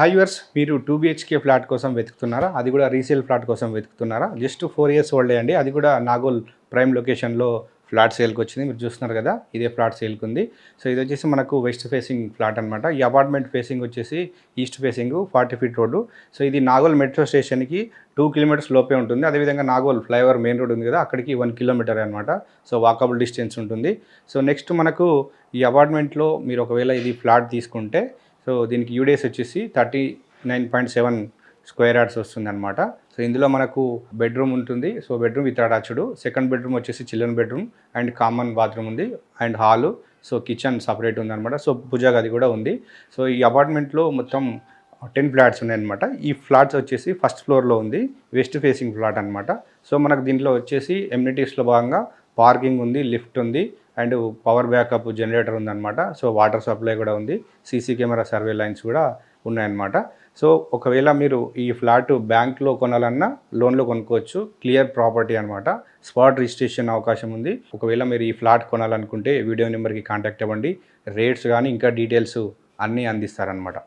Hi yours, మీరు 2 BHK flat కోసం వెతుకుతున్నారా? అది కూడా రీసేల్ ఫ్లాట్ కోసం వెతుకుతున్నారా? జస్ట్ 4 ఇయర్స్ ఓల్డే అండి. అది కూడా నాగోల్ ప్రైమ్ లొకేషన్లో ఫ్లాట్ సేల్కి వచ్చింది. మీరు చూస్తున్నారు కదా, ఇదే ఫ్లాట్ సేల్కి ఉంది. సో ఇది వచ్చేసి మనకు వెస్ట్ ఫేసింగ్ ఫ్లాట్ అనమాట. ఈ అపార్ట్మెంట్ ఫేసింగ్ వచ్చేసి east facing 40 feet road. So ఇది నాగోల్ మెట్రో స్టేషన్కి 2 కిలోమీటర్స్ లోపే ఉంటుంది. అదేవిధంగా నాగోల్ ఫ్లైఓవర్ మెయిన్ రోడ్ ఉంది కదా, అక్కడికి 1 కిలోమీటర్ అనమాట. సో వాకబుల్ డిస్టెన్స్ ఉంటుంది. సో నెక్స్ట్ మనకు ఈ అపార్ట్మెంట్లో మీరు ఒకవేళ ఇది ఫ్లాట్ తీసుకుంటే, సో దీనికి యూడేస్ వచ్చేసి 39.7 స్క్వేర్ యార్డ్స్ వస్తుంది అనమాట. సో ఇందులో మనకు బెడ్రూమ్ ఉంటుంది. So bedroom with attached. Second bedroom వచ్చేసి children bedroom and common bathroom ఉంది and hall. So kitchen separate ఉంది అనమాట. సో పూజ గది కూడా ఉంది. సో ఈ అపార్ట్మెంట్లో మొత్తం 10 ఫ్లాట్స్ ఉన్నాయన్నమాట. ఈ ఫ్లాట్స్ వచ్చేసి ఫస్ట్ ఫ్లోర్లో ఉంది, వెస్ట్ ఫేసింగ్ ఫ్లాట్ అనమాట. సో మనకు దీంట్లో వచ్చేసి ఎమ్యూనిటీస్లో భాగంగా పార్కింగ్ ఉంది, లిఫ్ట్ ఉంది అండ్ పవర్ బ్యాకప్ జనరేటర్ ఉందన్నమాట. సో వాటర్ సప్లై కూడా ఉంది, సీసీ కెమెరా సర్వే లైన్స్ కూడా ఉన్నాయన్నమాట. సో ఒకవేళ మీరు ఈ ఫ్లాట్ బ్యాంక్లో కొనాలన్నా లోన్లో కొనుక్కోవచ్చు. క్లియర్ ప్రాపర్టీ అనమాట. స్పాట్ రిజిస్ట్రేషన్ అవకాశం ఉంది. ఒకవేళ మీరు ఈ ఫ్లాట్ కొనాలనుకుంటే వీడియో నెంబర్కి కాంటాక్ట్ అవ్వండి. రేట్స్ కానీ ఇంకా డీటెయిల్స్ అన్నీ అందిస్తారనమాట.